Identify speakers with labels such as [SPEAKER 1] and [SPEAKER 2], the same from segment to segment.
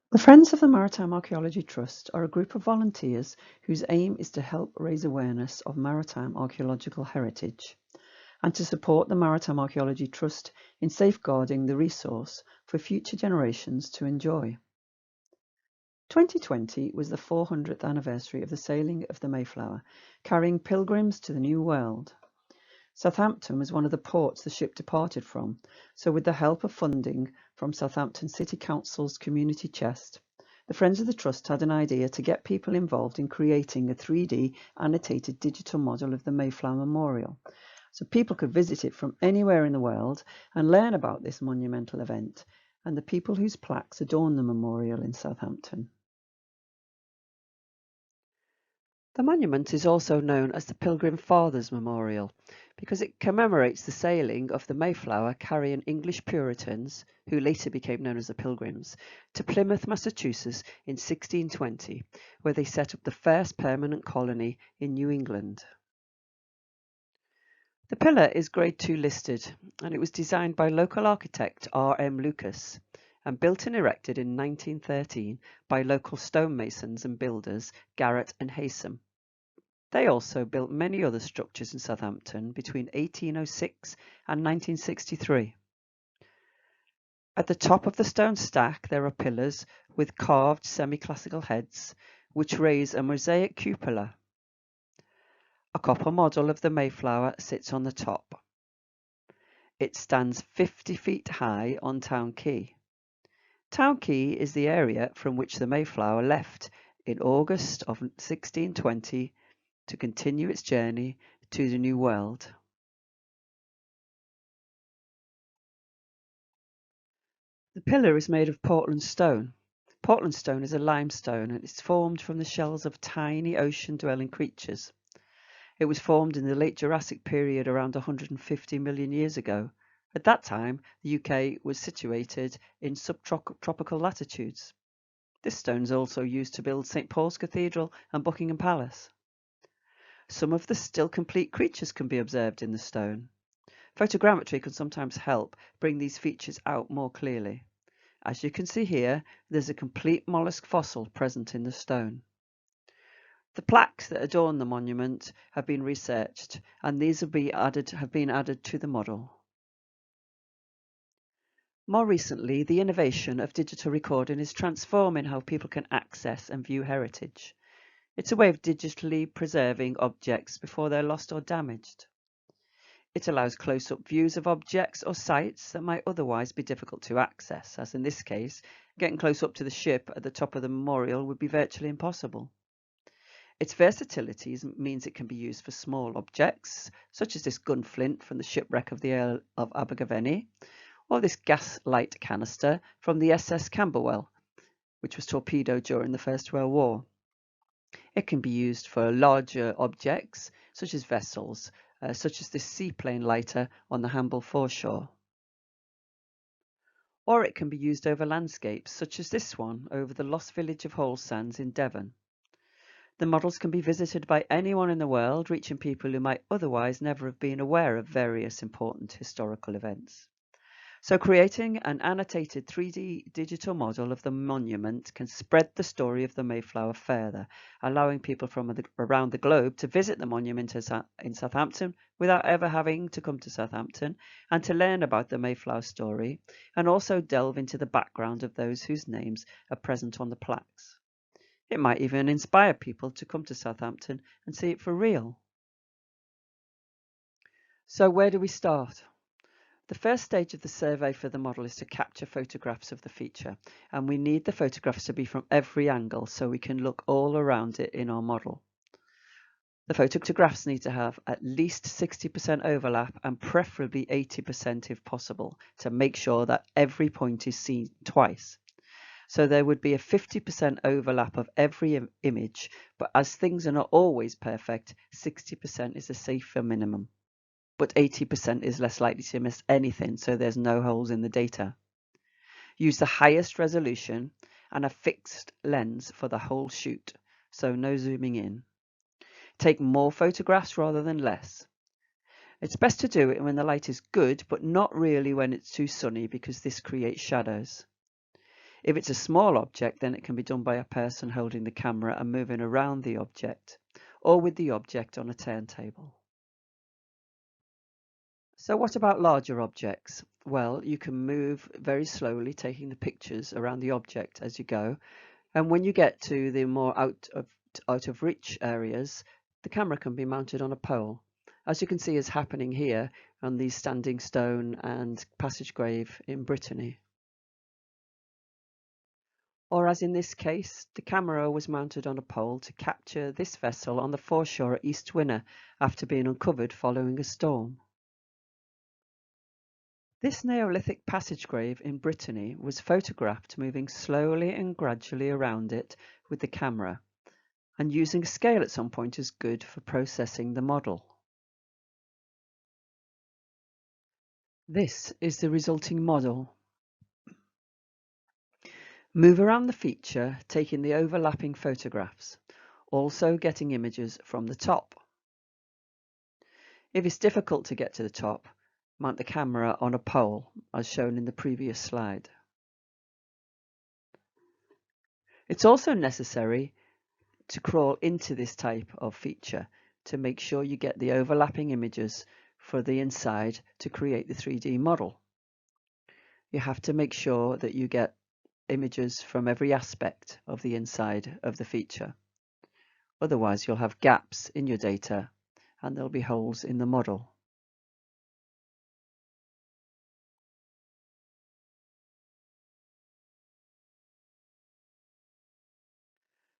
[SPEAKER 1] The Friends of the Maritime Archaeology Trust are a group of volunteers whose aim is to help raise awareness of maritime archaeological heritage and to support the Maritime Archaeology Trust in safeguarding the resource for future generations to enjoy. 2020 was the 400th anniversary of the sailing of the Mayflower, carrying pilgrims to the New World. Southampton was one of the ports the ship departed from, so with the help of funding from Southampton City Council's community chest, the Friends of the Trust had an idea to get people involved in creating a 3D annotated digital model of the Mayflower Memorial, so people could visit it from anywhere in the world and learn about this monumental event and the people whose plaques adorn the memorial in Southampton. The monument is also known as the Pilgrim Fathers Memorial because it commemorates the sailing of the Mayflower carrying English puritans, who later became known as the Pilgrims, to Plymouth, Massachusetts in 1620, where they set up the first permanent colony in New England. The pillar is Grade 2 listed, and it was designed by local architect R.M. Lucas and built and erected in 1913 by local stonemasons and builders Garret and Haysom. They also built many other structures in Southampton between 1806 and 1963. At the top of the stone stack there are pillars with carved semi-classical heads, which raise a mosaic cupola. A copper model of the Mayflower sits on the top. It stands 50 feet high on Town Quay. Town Quay is the area from which the Mayflower left in August of 1620 to continue its journey to the New World. The pillar is made of Portland stone. Portland stone is a limestone and it's formed from the shells of tiny ocean-dwelling creatures. It was formed in the late Jurassic period around 150 million years ago. At that time, the UK was situated in subtropical latitudes. This stone is also used to build St. Paul's Cathedral and Buckingham Palace. Some of the still complete creatures can be observed in the stone. Photogrammetry can sometimes help bring these features out more clearly. As you can see here, there's a complete mollusk fossil present in the stone. The plaques that adorn the monument have been researched, and these have been added to the model. More recently, the innovation of digital recording is transforming how people can access and view heritage. It's a way of digitally preserving objects before they're lost or damaged. It allows close-up views of objects or sites that might otherwise be difficult to access, as in this case, getting close up to the ship at the top of the memorial would be virtually impossible. Its versatility means it can be used for small objects, such as this gunflint from the shipwreck of the Earl of Abergavenny, or this gas light canister from the SS Camberwell, which was torpedoed during the First World War. It can be used for larger objects, such as vessels, such as this seaplane lighter on the Hamble foreshore. Or it can be used over landscapes, such as this one over the lost village of Holsands in Devon. The models can be visited by anyone in the world, reaching people who might otherwise never have been aware of various important historical events. So creating an annotated 3D digital model of the monument can spread the story of the Mayflower further, allowing people from around the globe to visit the monument in Southampton without ever having to come to Southampton, and to learn about the Mayflower story, and also delve into the background of those whose names are present on the plaques. It might even inspire people to come to Southampton and see it for real. So where do we start? The first stage of the survey for the model is to capture photographs of the feature, and we need the photographs to be from every angle so we can look all around it in our model. The photographs need to have at least 60% overlap and preferably 80% if possible, to make sure that every point is seen twice. So there would be a 50% overlap of every image, but as things are not always perfect, 60% is a safer minimum. But 80% is less likely to miss anything, so there's no holes in the data. Use the highest resolution and a fixed lens for the whole shoot, so no zooming in. Take more photographs rather than less. It's best to do it when the light is good, but not really when it's too sunny, because this creates shadows. If it's a small object, then it can be done by a person holding the camera and moving around the object, or with the object on a turntable. So what about larger objects? Well, you can move very slowly, taking the pictures around the object as you go. And when you get to the more out of reach areas, the camera can be mounted on a pole, as you can see is happening here on the standing stone and passage grave in Brittany. Or as in this case, the camera was mounted on a pole to capture this vessel on the foreshore at East Winner after being uncovered following a storm. This Neolithic passage grave in Brittany was photographed moving slowly and gradually around it with the camera, and using a scale at some point is good for processing the model. This is the resulting model. Move around the feature, taking the overlapping photographs, also getting images from the top. If it's difficult to get to the top, mount the camera on a pole, as shown in the previous slide. It's also necessary to crawl into this type of feature to make sure you get the overlapping images for the inside to create the 3D model. You have to make sure that you get images from every aspect of the inside of the feature. Otherwise, you'll have gaps in your data and there'll be holes in the model.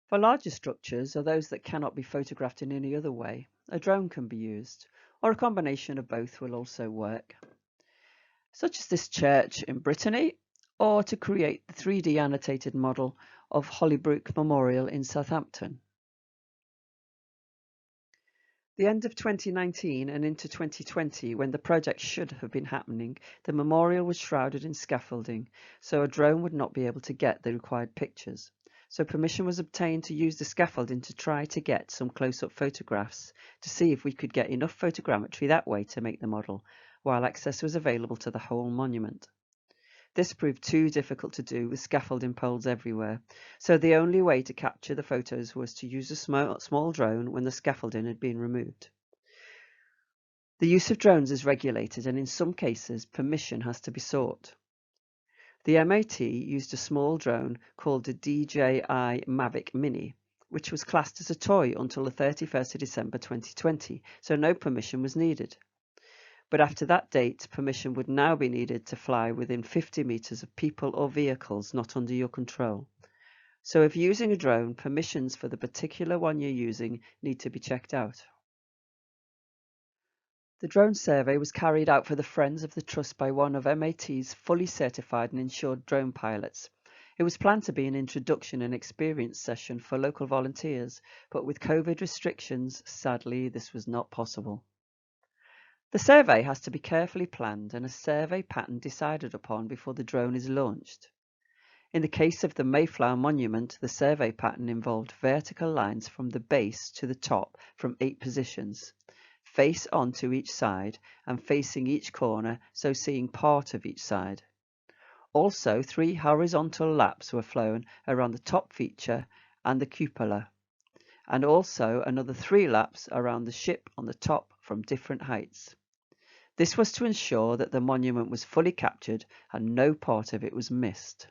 [SPEAKER 1] For larger structures, or those that cannot be photographed in any other way, a drone can be used, or a combination of both will also work, such as this church in Brittany, or to create the 3D annotated model of Hollybrook Memorial in Southampton. The end of 2019 and into 2020, when the project should have been happening, the memorial was shrouded in scaffolding, so a drone would not be able to get the required pictures. So permission was obtained to use the scaffolding to try to get some close-up photographs to see if we could get enough photogrammetry that way to make the model, while access was available to the whole monument. This proved too difficult to do with scaffolding poles everywhere, so the only way to capture the photos was to use a small drone when the scaffolding had been removed. The use of drones is regulated, and in some cases permission has to be sought. The MOT used a small drone called the DJI Mavic Mini, which was classed as a toy until the 31st of December 2020, so no permission was needed. But after that date, permission would now be needed to fly within 50 meters of people or vehicles not under your control. So if using a drone, permissions for the particular one you're using need to be checked out. The drone survey was carried out for the Friends of the Trust by one of MAT's fully certified and insured drone pilots. It was planned to be an introduction and experience session for local volunteers, but with COVID restrictions, sadly, this was not possible. The survey has to be carefully planned and a survey pattern decided upon before the drone is launched. In the case of the Mayflower Monument, the survey pattern involved vertical lines from the base to the top from 8 positions, face on to each side and facing each corner, so seeing part of each side. Also, 3 horizontal laps were flown around the top feature and the cupola, and also another 3 laps around the ship on the top from different heights. This was to ensure that the monument was fully captured and no part of it was missed.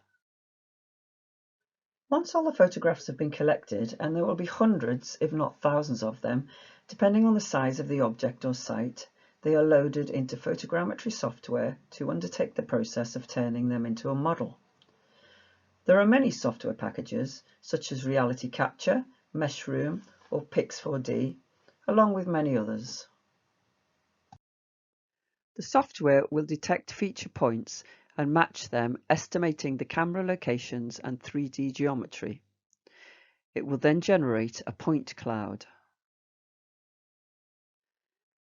[SPEAKER 1] Once all the photographs have been collected, and there will be hundreds, if not thousands of them, depending on the size of the object or site, they are loaded into photogrammetry software to undertake the process of turning them into a model. There are many software packages, such as Reality Capture, Meshroom, or Pix4D, along with many others. The software will detect feature points and match them, estimating the camera locations and 3D geometry. It will then generate a point cloud.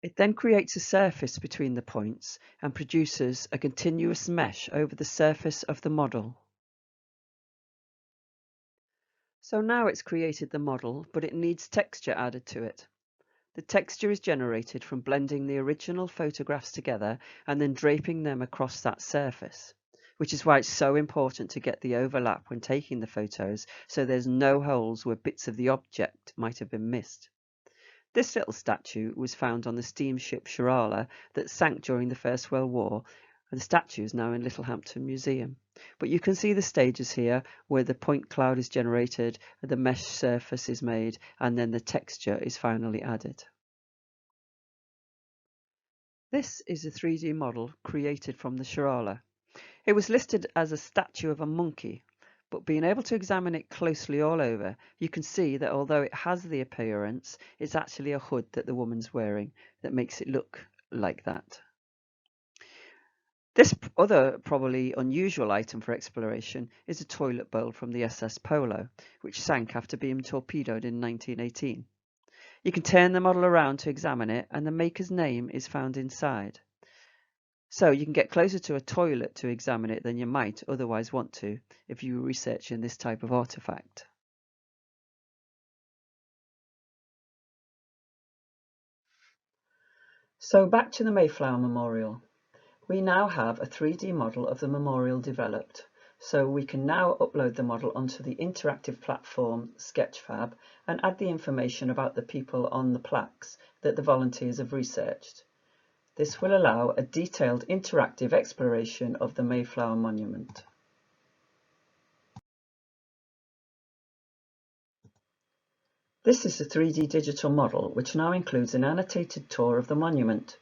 [SPEAKER 1] It then creates a surface between the points and produces a continuous mesh over the surface of the model. So now it's created the model, but it needs texture added to it. The texture is generated from blending the original photographs together and then draping them across that surface. which is why it's so important to get the overlap when taking the photos so there's no holes where bits of the object might have been missed. This little statue was found on the steamship Kerala that sank during the First World War, and the statue is now in Littlehampton Museum. But you can see the stages here where the point cloud is generated, the mesh surface is made, and then the texture is finally added. This is a 3D model created from the Kerala. It was listed as a statue of a monkey, but being able to examine it closely all over, you can see that although it has the appearance, it's actually a hood that the woman's wearing that makes it look like that. This other probably unusual item for exploration is a toilet bowl from the SS Polo, which sank after being torpedoed in 1918. You can turn the model around to examine it, and the maker's name is found inside. So you can get closer to a toilet to examine it than you might otherwise want to if you were researching this type of artifact. So back to the Mayflower Memorial. We now have a 3D model of the memorial developed, so we can now upload the model onto the interactive platform Sketchfab and add the information about the people on the plaques that the volunteers have researched. This will allow a detailed interactive exploration of the Mayflower Monument. This is a 3D digital model which now includes an annotated tour of the monument.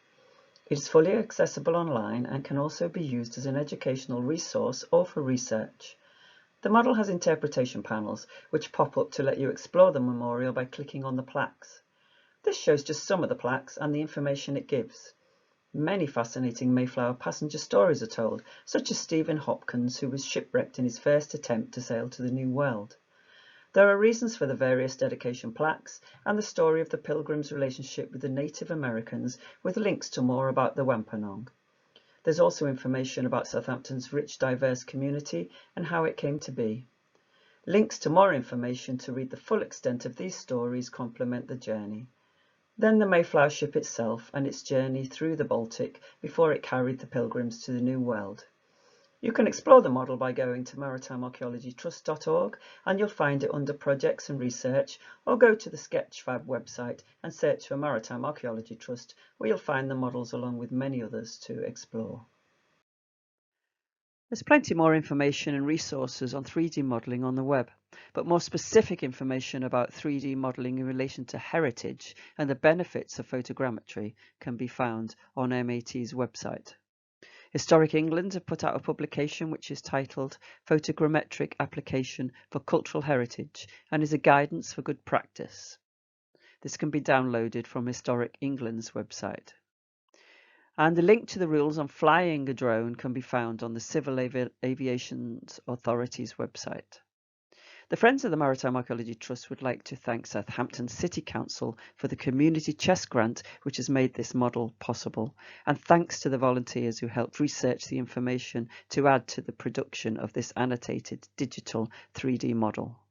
[SPEAKER 1] It is fully accessible online and can also be used as an educational resource or for research. The model has interpretation panels which pop up to let you explore the memorial by clicking on the plaques. This shows just some of the plaques and the information it gives. Many fascinating Mayflower passenger stories are told, such as Stephen Hopkins, who was shipwrecked in his first attempt to sail to the New World. There are reasons for the various dedication plaques and the story of the Pilgrims' relationship with the Native Americans, with links to more about the Wampanoag. There's also information about Southampton's rich, diverse community and how it came to be. Links to more information to read the full extent of these stories complement the journey. Then the Mayflower ship itself and its journey through the Baltic before it carried the Pilgrims to the New World. You can explore the model by going to maritimearchaeologytrust.org and you'll find it under Projects and Research, or go to the Sketchfab website and search for Maritime Archaeology Trust, where you'll find the models along with many others to explore. There's plenty more information and resources on 3D modelling on the web, but more specific information about 3D modelling in relation to heritage and the benefits of photogrammetry can be found on MAT's website. Historic England have put out a publication which is titled Photogrammetric Application for Cultural Heritage and is a guidance for good practice. This can be downloaded from Historic England's website. And a link to the rules on flying a drone can be found on the Civil Aviation Authority's website. The Friends of the Maritime Archaeology Trust would like to thank Southampton City Council for the Community Chest Grant which has made this model possible, and thanks to the volunteers who helped research the information to add to the production of this annotated digital 3D model.